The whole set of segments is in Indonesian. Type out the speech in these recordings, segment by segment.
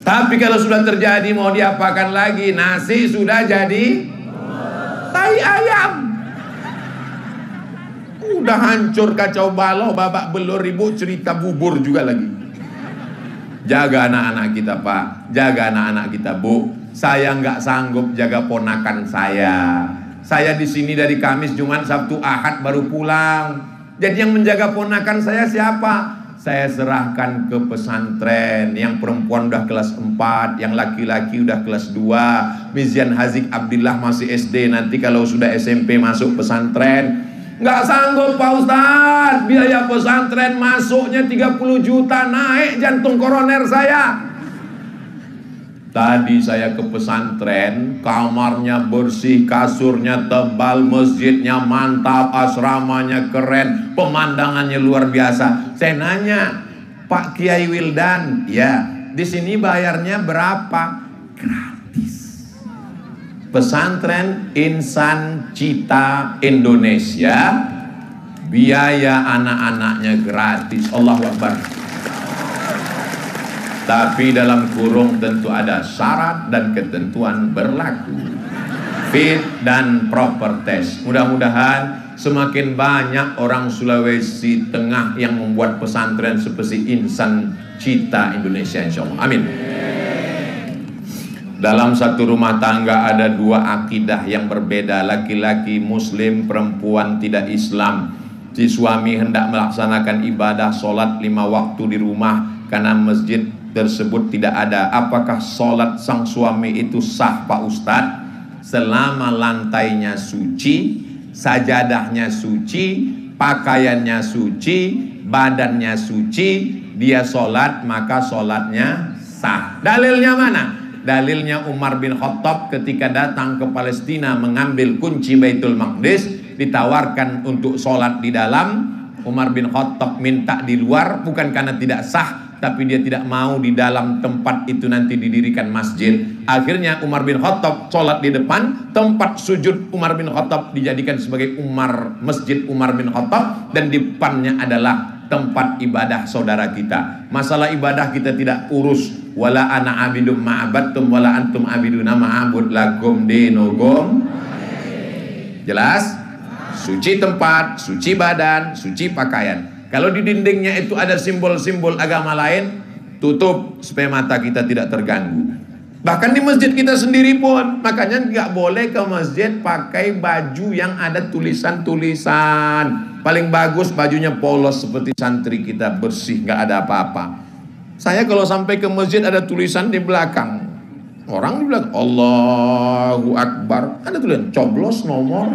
Tapi kalau sudah terjadi mau diapakan lagi? Nasi sudah jadi tai ayam. Udah hancur kacau balau, babak belur, ribut, cerita bubur juga lagi. Jaga anak-anak kita Pak, jaga anak-anak kita Bu. Saya nggak sanggup jaga ponakan saya. Saya di sini dari Kamis, Jumat, Sabtu, Ahad baru pulang. Jadi yang menjaga ponakan saya siapa? Saya serahkan ke pesantren. Yang perempuan udah kelas 4, yang laki-laki udah kelas 2. Mizian Hazik Abdillah masih SD, nanti kalau sudah SMP masuk pesantren. Nggak sanggup Pak Ustadz, biaya pesantren masuknya 30 juta, naik jantung koroner saya. Tadi saya ke pesantren, kamarnya bersih, kasurnya tebal, masjidnya mantap, asramanya keren, pemandangannya luar biasa. Saya nanya, Pak Kiai Wildan, ya, di sini bayarnya berapa? Gratis. Pesantren Insan Cita Indonesia, biaya anak-anaknya gratis. Allahu Akbar. Tapi dalam kurung tentu ada syarat dan ketentuan berlaku. Fit dan proper test. Mudah-mudahan semakin banyak orang Sulawesi Tengah yang membuat pesantren seperti Insan Cita Indonesia, insyaallah. Amin. Dalam satu rumah tangga ada dua akidah yang berbeda, laki-laki Muslim, perempuan tidak Islam. Si suami hendak melaksanakan ibadah sholat 5 waktu di rumah karena masjid tersebut tidak ada. Apakah sholat sang suami itu sah Pak Ustadz? Selama lantainya suci, sajadahnya suci, pakaiannya suci, badannya suci, dia sholat maka sholatnya sah. Dalilnya mana? Dalilnya Umar bin Khattab ketika datang ke Palestina mengambil kunci Baitul Maqdis, ditawarkan untuk sholat di dalam. Umar bin Khattab minta di luar, bukan karena tidak sah, tapi dia tidak mau di dalam tempat itu nanti didirikan masjid. Akhirnya Umar bin Khattab sholat di depan, tempat sujud Umar bin Khattab dijadikan sebagai Masjid Umar bin Khattab, dan di depannya adalah tempat ibadah saudara kita. Masalah ibadah kita tidak urus. Wala ana abidum ma'abattum wala antum abiduna ma'abud lakum dinukum. Jelas? Suci tempat, suci badan, suci pakaian. Kalau di dindingnya itu ada simbol-simbol agama lain, tutup supaya mata kita tidak terganggu. Bahkan di masjid kita sendiri pun, makanya nggak boleh ke masjid pakai baju yang ada tulisan-tulisan. Paling bagus bajunya polos seperti santri kita, bersih, nggak ada apa-apa. Saya kalau sampai ke masjid ada tulisan di belakang, orang di belakang Allahu Akbar, ada tulisan coblos nomor.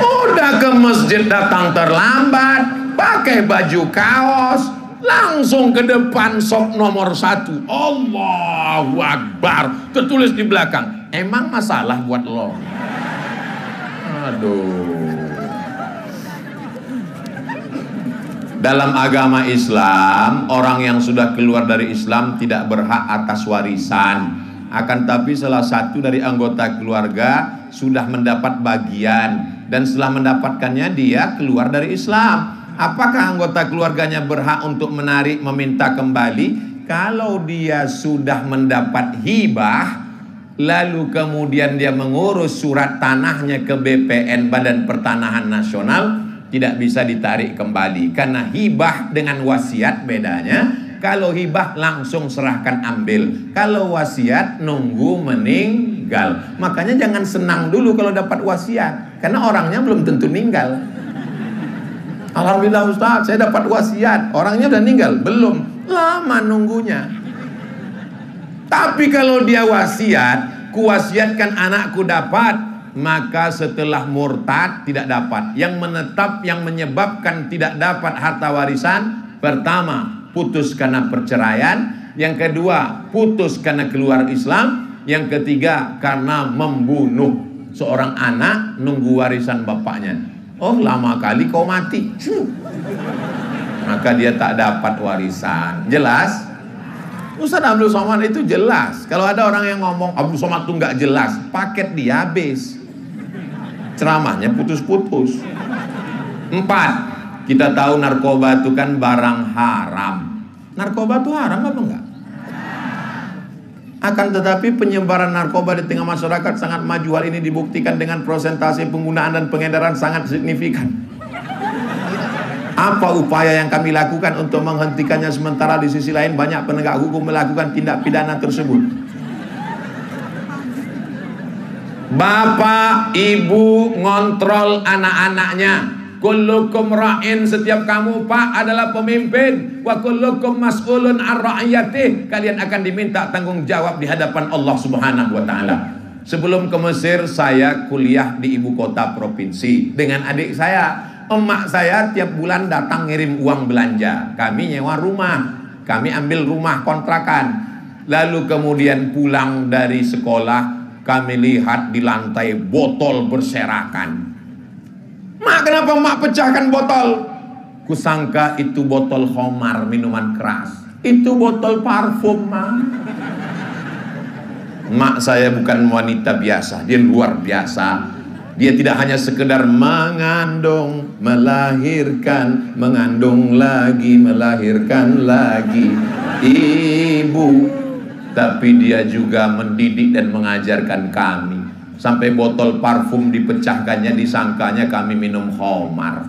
Udah ke masjid datang terlambat, pakai baju kaos, langsung ke depan sop nomor 1, Allahu Akbar, tertulis di belakang. Emang masalah buat lo? Aduh. Dalam agama Islam, orang yang sudah keluar dari Islam tidak berhak atas warisan. Akan tapi salah satu dari anggota keluarga sudah mendapat bagian, dan setelah mendapatkannya dia keluar dari Islam. Apakah anggota keluarganya berhak untuk menarik, meminta kembali? Kalau dia sudah mendapat hibah, lalu kemudian dia mengurus surat tanahnya ke BPN, Badan Pertanahan Nasional, tidak bisa ditarik kembali. Karena hibah dengan wasiat bedanya. Kalau hibah langsung serahkan ambil, kalau wasiat nunggu meninggal. Makanya jangan senang dulu kalau dapat wasiat, karena orangnya belum tentu meninggal. Alhamdulillah Ustaz, saya dapat wasiat, orangnya udah meninggal, belum, lama nunggunya. Tapi kalau dia wasiat, kuwasiatkan anakku dapat, maka setelah murtad tidak dapat. Yang menetap, yang menyebabkan tidak dapat harta warisan, pertama putus karena perceraian, yang kedua putus karena keluar Islam, yang ketiga karena membunuh seorang anak nunggu warisan bapaknya. Oh, lama kali kau mati, maka dia tak dapat warisan. Jelas? Ustaz Abdul Somad itu jelas. Kalau ada orang yang ngomong Abdul Somad itu nggak jelas, paket dia habis, ceramahnya putus-putus. 4. Kita tahu narkoba itu kan barang haram. Narkoba itu haram apa enggak? Akan tetapi penyebaran narkoba di tengah masyarakat sangat maju. Hal ini dibuktikan dengan persentase penggunaan dan pengedaran sangat signifikan. Apa upaya yang kami lakukan untuk menghentikannya, sementara di sisi lain banyak penegak hukum melakukan tindak pidana tersebut? Bapak, ibu ngontrol anak-anaknya. Kullukum ra'in, setiap kamu Pak adalah pemimpin. Wa kullukum mas'ulun an ra'iyatih, kalian akan diminta tanggung jawab di hadapan Allah Subhanahu wa taala. Sebelum ke Mesir saya kuliah di ibu kota provinsi dengan adik saya. Emak saya tiap bulan datang ngirim uang belanja. Kami nyewa rumah, kami ambil rumah kontrakan. Lalu kemudian pulang dari sekolah, kami lihat di lantai botol berserakan. Mak, kenapa mak pecahkan botol? Kusangka itu botol khamar, minuman keras. Itu botol parfum, mak. Mak saya bukan wanita biasa, dia luar biasa. Dia tidak hanya sekedar mengandung, melahirkan, mengandung lagi, melahirkan lagi ibu, tapi dia juga mendidik dan mengajarkan kami. Sampai botol parfum dipecahkannya, disangkanya kami minum khamar.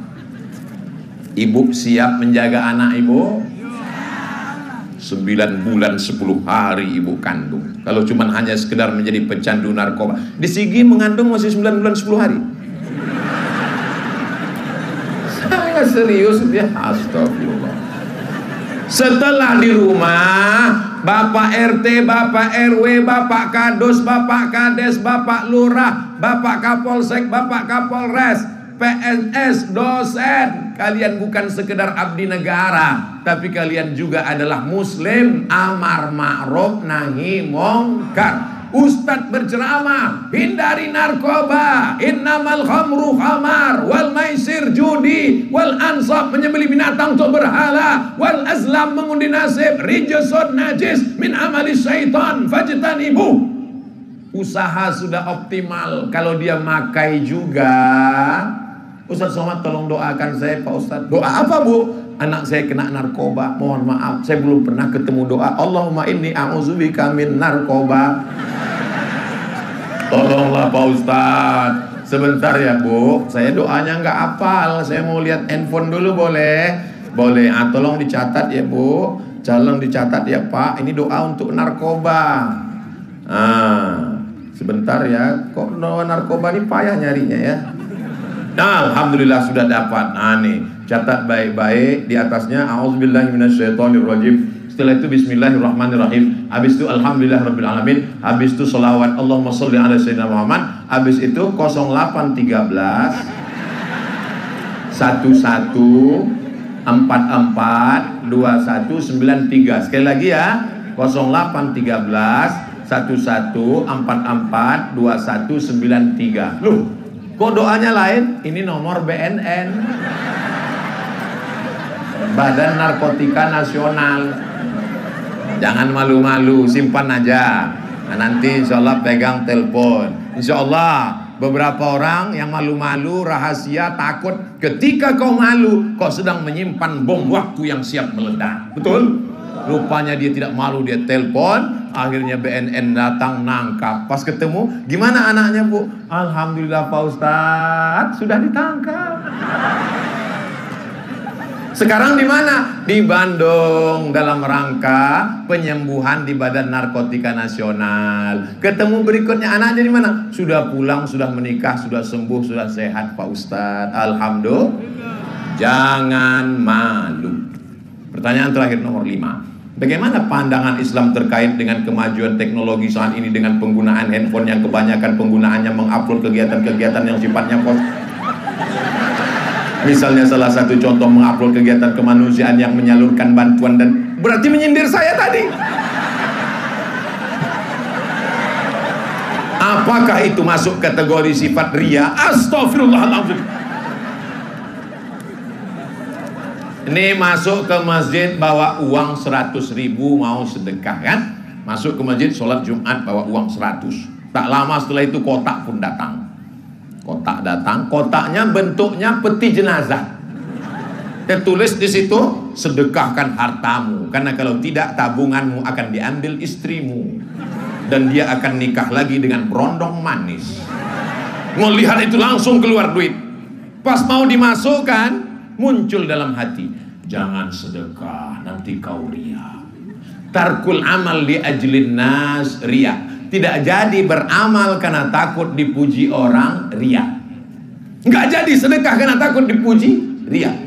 Ibu siap menjaga anak ibu? 9 bulan 10 hari ibu kandung. Kalau cuma hanya sekedar menjadi pecandu narkoba, di Sigi mengandung masih 9 bulan 10 hari. Saya serius dia, astagfirullah. Setelah di rumah, Bapak RT, Bapak RW, Bapak Kadus, Bapak Kades, Bapak Lurah, Bapak Kapolsek, Bapak Kapolres, PNS, dosen, kalian bukan sekedar abdi negara, tapi kalian juga adalah muslim, amar ma'ruf nahi mungkar. Ustadz berceramah, hindari narkoba, innamal khamru khamar, wal maisir judi, wal ansab menyembelih binatang untuk berhala, wal azlam mengundi nasib, rijsun najis min amali syaitan fajtanibu. Usaha sudah optimal, kalau dia makai juga. Ustadz Somad tolong doakan saya Pak Ustadz. Doa apa bu? Anak saya kena narkoba, mohon maaf saya belum pernah ketemu doa Allahumma inni a'udzubika min narkoba. Tolonglah Pak Ustadz. Sebentar ya bu, saya doanya nggak hafal, saya mau lihat handphone dulu boleh? Boleh, tolong dicatat ya bu, tolong dicatat ya Pak, ini doa untuk narkoba. Sebentar ya, kok narkoba ini payah nyarinya ya. Nah, alhamdulillah sudah dapat. Nah nih, catat baik-baik, di atasnya a'udzubillahi minasyaitonirrajim. Setelah itu bismillahirrahmanirrahim. Habis itu alhamdulillahirabbil alamin. Habis itu selawat Allahumma sholli ala sayyidina Muhammad. Habis itu 0813 11 44 2193. Sekali lagi ya, 0813 11 44 2193. Loh, kok doanya lain? Ini nomor BNN, Badan Narkotika Nasional. Jangan malu-malu, simpan aja. Nah, nanti insya Allah pegang telepon. Insya Allah beberapa orang yang malu-malu, rahasia, takut. Ketika kau malu, kau sedang menyimpan bom waktu yang siap meledak. Betul? Rupanya dia tidak malu, dia telepon. Akhirnya BNN datang nangkap. Pas ketemu, gimana anaknya bu? Alhamdulillah Pak Ustadz, sudah ditangkap. Sekarang di mana? Di Bandung, dalam rangka penyembuhan di Badan Narkotika Nasional. Ketemu berikutnya anaknya di mana? Sudah pulang, sudah menikah, sudah sembuh, sudah sehat Pak Ustadz. Alhamdulillah. Jangan malu. Pertanyaan terakhir nomor 5. Bagaimana pandangan Islam terkait dengan kemajuan teknologi saat ini dengan penggunaan handphone yang kebanyakan penggunaannya mengupload kegiatan-kegiatan yang sifatnya misalnya salah satu contoh mengupload kegiatan kemanusiaan yang menyalurkan bantuan dan berarti menyindir saya tadi. Apakah itu masuk kategori sifat ria? Astagfirullahaladzim. Ini masuk ke masjid bawa uang 100.000 mau sedekah kan? Masuk ke masjid sholat Jumat bawa uang 100. Tak lama setelah itu kotak pun datang. Kotak datang, kotaknya bentuknya peti jenazah. Tertulis di situ, sedekahkan hartamu, karena kalau tidak tabunganmu akan diambil istrimu dan dia akan nikah lagi dengan berondong manis. Mau lihat itu langsung keluar duit. Pas mau dimasukkan, muncul dalam hati, jangan sedekah, nanti kau ria. Tarkul amal li ajlin nas ria. Tidak jadi beramal karena takut dipuji orang, ria. Nggak jadi sedekah karena takut dipuji, ria.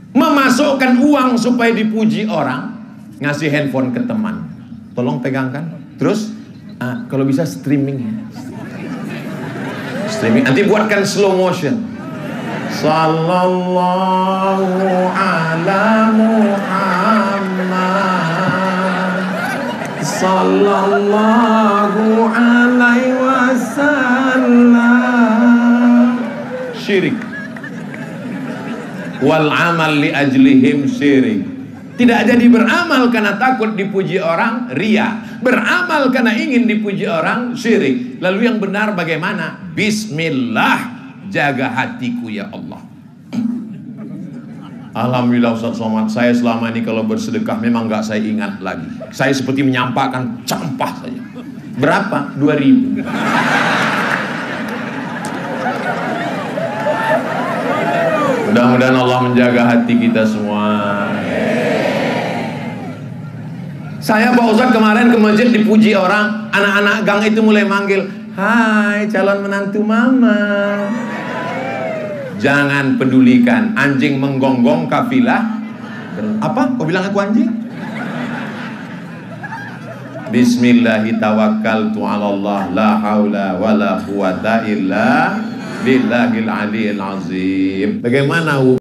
Memasukkan uang supaya dipuji orang, ngasih handphone ke teman, tolong pegangkan, terus kalau bisa streaming ya. Streaming, nanti buatkan slow motion. Sallallahu ala Muhammad, sallallahu alaihi wasallam. Syirik. Wal amal li ajlihim syirik. Tidak jadi beramal karena takut dipuji orang, ria. Beramal karena ingin dipuji orang, syirik. Lalu yang benar bagaimana? Bismillah, jaga hatiku ya Allah. Alhamdulillah Ustaz Somad, saya selama ini kalau bersedekah memang nggak saya ingat lagi. Saya seperti menyampaikan campah saja. Berapa? 2.000. Mudah-mudahan Allah menjaga hati kita semua. Saya Pak Ustadz kemarin ke masjid dipuji orang, anak-anak gang itu mulai manggil, hai calon menantu mama. Jangan pedulikan, anjing menggonggong kafilah. Apa? Kau bilang aku anjing? Bismillahirrahmanirrahim. Allah la haula wala quwata illa billahil aliyil azim. Bagaimana